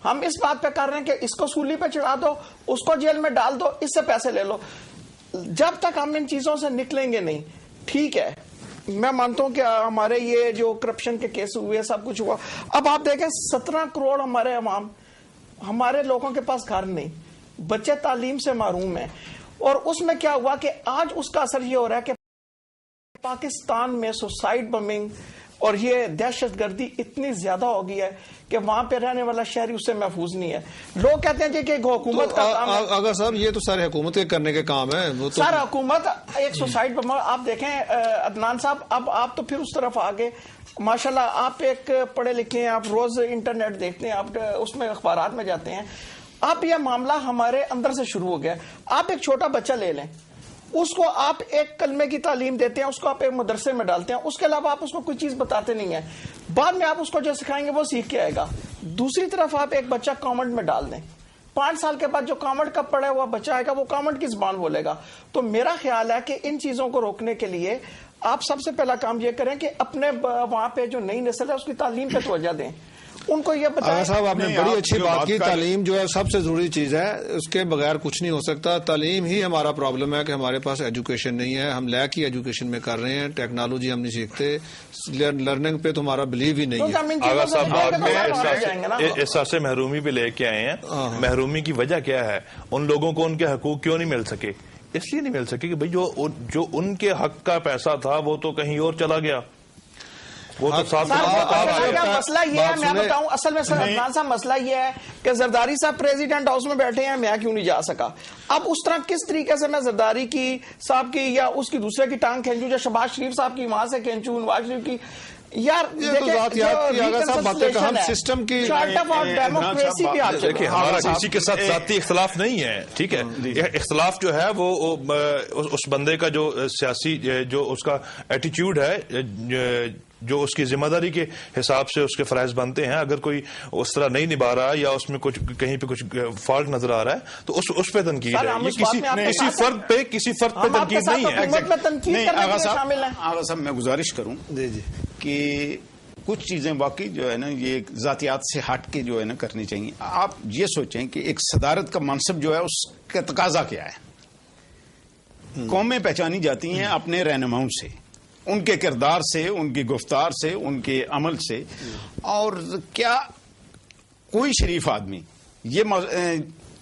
ہم اس بات پہ کر رہے ہیں کہ اس کو سولی پہ چڑھا دو, اس کو جیل میں ڈال دو, اس سے پیسے لے لو. جب تک ہم ان چیزوں سے نکلیں گے نہیں, ٹھیک ہے میں مانتا ہوں کہ ہمارے یہ جو کرپشن کے کیس ہوئے سب کچھ ہوا. اب آپ دیکھیں 17 کروڑ ہمارے عوام, ہمارے لوگوں کے پاس گھر نہیں, بچے تعلیم سے محروم ہیں. اور اس میں کیا ہوا کہ آج اس کا اثر یہ ہو رہا ہے کہ پاکستان میں سوسائڈ بمنگ اور یہ دہشت گردی اتنی زیادہ ہو گئی ہے کہ وہاں پہ رہنے والا شہری اس سے محفوظ نہیں ہے. لوگ کہتے ہیں کہ حکومت کا کام ہے. اگر صاحب یہ تو سارے حکومت کے کرنے کے کام ہے. سر حکومت ایک سوسائڈ بم, آپ دیکھیں عدنان صاحب, اب آپ تو پھر اس طرف آگے ماشاءاللہ آپ ایک پڑھے لکھے ہیں, آپ روز انٹرنیٹ دیکھتے ہیں, آپ اس میں اخبارات میں جاتے ہیں. اب یہ معاملہ ہمارے اندر سے شروع ہو گیا. آپ ایک چھوٹا بچہ لے لیں, اس کو آپ ایک کلمے کی تعلیم دیتے ہیں, اس کو آپ ایک مدرسے میں ڈالتے ہیں, اس کے علاوہ آپ اس کو کوئی چیز بتاتے نہیں ہیں. بعد میں آپ اس کو جو سکھائیں گے وہ سیکھ کے آئے گا. دوسری طرف آپ ایک بچہ کانوینٹ میں ڈال دیں, 5 سال کے بعد جو کانوینٹ کا پڑھا ہوا بچہ آئے گا وہ کانوینٹ کی زبان بولے گا. تو میرا خیال ہے کہ ان چیزوں کو روکنے کے لیے آپ سب سے پہلا کام یہ کریں کہ اپنے وہاں پہ جو نئی نسل ہے اس کی تعلیم پہ توجہ دیں, ان کو یہ بتائیں. صاحب آپ نے بڑی اچھی بات کی, تعلیم جو ہے سب سے ضروری چیز ہے, اس کے بغیر کچھ نہیں ہو سکتا. تعلیم ہی ہمارا پرابلم ہے کہ ہمارے پاس ایجوکیشن نہیں ہے, ہم لیک کی ایجوکیشن میں کر رہے ہیں, ٹیکنالوجی ہم نہیں سیکھتے, لرننگ پہ تو ہمارا بلیو ہی نہیں ہے. آغا صاحب بعد میں احساس سے محرومی پہ لے کے آئے ہیں. محرومی کی وجہ کیا ہے؟ ان لوگوں کو ان کے حقوق کیوں نہیں مل سکے؟ اس لیے نہیں مل سکے کہ بھئی جو ان کے حق کا پیسہ تھا وہ تو کہیں اور چلا گیا. مسئلہ یہ ہے, میں بتاؤں اصل میں عدنان صاحب مسئلہ یہ ہے کہ زرداری صاحب پریزیڈنٹ ہاؤس میں بیٹھے ہیں, میں کیوں نہیں جا سکا. اب اس طرح کس طریقے سے میں زرداری کی صاحب کی یا اس کی دوسرے کی ٹانگ کھینچوں, جو شہباز شریف صاحب کی وہاں سے کھینچوں, نواز شریف کی. یار سسٹم کی دیکھیں ہمارا کسی کے ساتھ ذاتی اختلاف نہیں ہے, ٹھیک ہے. اختلاف جو ہے وہ اس بندے کا جو سیاسی جو اس کا ایٹیچیوڈ ہے, جو اس کی ذمہ داری کے حساب سے اس کے فرائض بنتے ہیں. اگر کوئی اس طرح نہیں نبھا رہا یا اس میں کچھ کہیں پہ کچھ فالٹ نظر آ رہا ہے تو اس پہ تنقید ہے. یہ کسی فرد پہ تنقید نہیں ہے. آغا صاحب میں گزارش کروں کہ کچھ چیزیں واقعی جو ہے نا یہ ذاتیات سے ہٹ کے جو ہے نا کرنی چاہیے. آپ یہ سوچیں کہ ایک صدارت کا منصب جو ہے اس کا تقاضا کیا ہے؟ قومیں پہچانی جاتی ہیں اپنے رہنماؤں سے, ان کے کردار سے, ان کی گفتار سے, ان کے عمل سے. اور کیا کوئی شریف آدمی یہ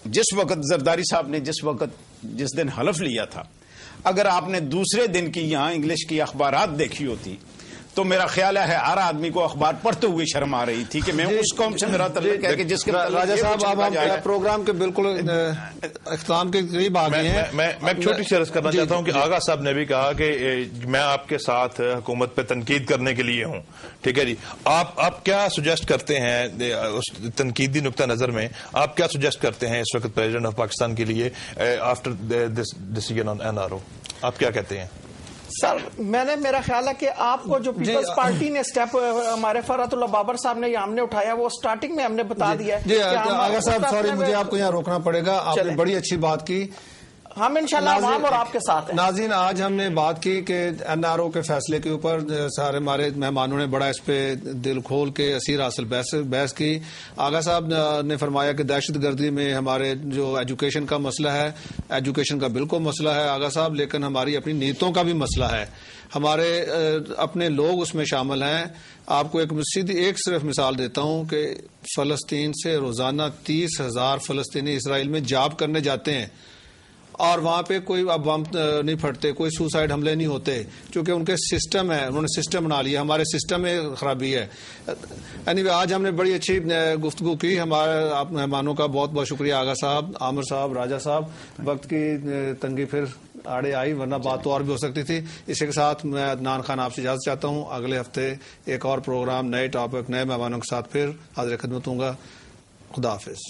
جس وقت زرداری صاحب نے جس دن حلف لیا تھا, اگر آپ نے دوسرے دن کی یہاں انگلش کی اخبارات دیکھی ہوتی تو میرا خیال ہے ہر آدمی کو اخبار پڑھتے ہوئے شرم آ رہی تھی کہ میں اس قوم سے میرا تعلق ہے کہ جس کے راجہ صاحب آپ پروگرام کے بالکل اختتام کے قریب آ گئے ہیں. میں چھوٹی سی عرض کرنا چاہتا ہوں کہ آغا صاحب نے بھی کہا کہ میں آپ کے ساتھ حکومت پہ تنقید کرنے کے لیے ہوں, ٹھیک ہے جی. آپ کیا سجیسٹ کرتے ہیں اس تنقیدی نقطہ نظر میں, آپ کیا سجیسٹ کرتے ہیں اس وقت پریزیڈنٹ آف پاکستان کے لیے after this decision on NRO؟ آپ کیا کہتے ہیں؟ سر میرا خیال ہے کہ آپ کو جو پیپلز پارٹی نے اسٹیپ ہمارے فرحت اللہ بابر صاحب نے ہم نے اٹھایا وہ سٹارٹنگ میں ہم نے بتا دیا ہے. جی آغا صاحب سوری مجھے آپ کو یہاں روکنا پڑے گا, آپ نے بڑی اچھی بات کی. ہم انشاءاللہ عوام اور آپ کے ساتھ ہیں. ناظرین آج ہم نے بات کی کہ NRO کے فیصلے کے اوپر سارے ہمارے مہمانوں نے بڑا اس پہ دل کھول کے اسیر حاصل بحث کی. آغا صاحب نے فرمایا کہ دہشت گردی میں ہمارے جو ایجوکیشن کا مسئلہ ہے, ایجوکیشن کا بالکل مسئلہ ہے آغا صاحب, لیکن ہماری اپنی نیتوں کا بھی مسئلہ ہے. ہمارے اپنے لوگ اس میں شامل ہیں. آپ کو ایک صرف مثال دیتا ہوں کہ فلسطین سے روزانہ 30,000 فلسطینی اسرائیل میں جاب کرنے جاتے ہیں اور وہاں پہ کوئی اب بم نہیں پھٹتے, کوئی سوسائڈ حملے نہیں ہوتے, چونکہ ان کے سسٹم ہے, انہوں نے سسٹم بنا لیا. ہمارے سسٹم میں خرابی ہے. anyway, آج ہم نے بڑی اچھی گفتگو کی. ہمارے آپ مہمانوں کا بہت بہت شکریہ, آغا صاحب, عامر صاحب, راجہ صاحب. وقت کی تنگی پھر آڑے آئی, ورنہ بات تو اور بھی ہو سکتی تھی. اسی کے ساتھ میں عدنان خان آپ سے اجازت چاہتا ہوں. اگلے ہفتے ایک اور پروگرام, نئے ٹاپک, نئے مہمانوں کے ساتھ پھر حاضر خدمت ہوں گا. خدا حافظ.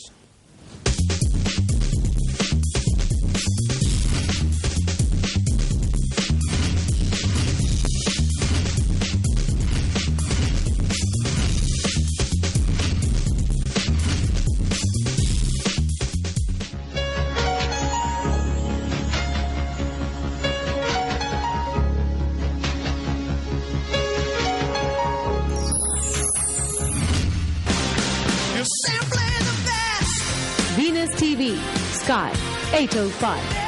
Simply the TV, Sky 805.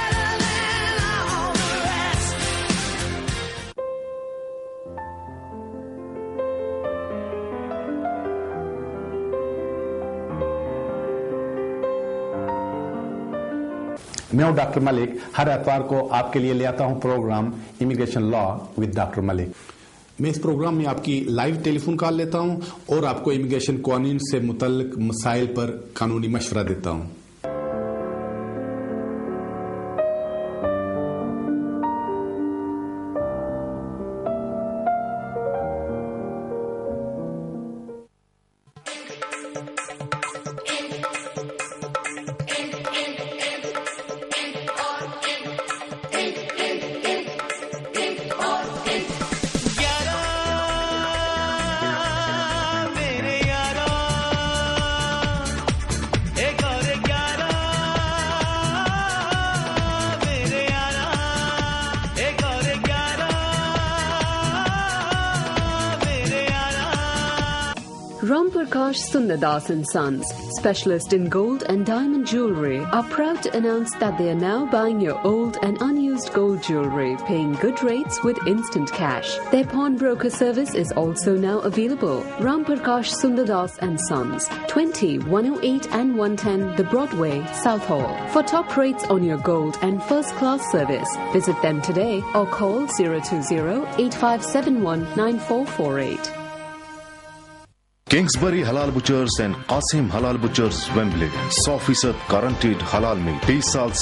میں ہوں ڈاکٹر ملک. ہر اتوار کو آپ کے لیے لے آتا ہوں programme immigration law with doctor Malik. میں اس پروگرام میں آپ کی لائیو ٹیلی فون کال لیتا ہوں اور آپ کو امیگریشن قوانین سے متعلق مسائل پر قانونی مشورہ دیتا ہوں. Ram Prakash Sundardas and Sons, specialist in gold and diamond jewellery, are proud to announce that they are now buying your old and unused gold jewellery, paying good rates with instant cash. Their pawnbroker service is also now available. Ram Prakash Sundardas and Sons, 20, 108 and 110 The Broadway, South Hall. For top rates on your gold and first class service, visit them today or call 020-8571-9448. Kingsbury Halal Butchers and Qasim Halal Butchers, Wembley. 100% guaranteed halal meat. 20 سال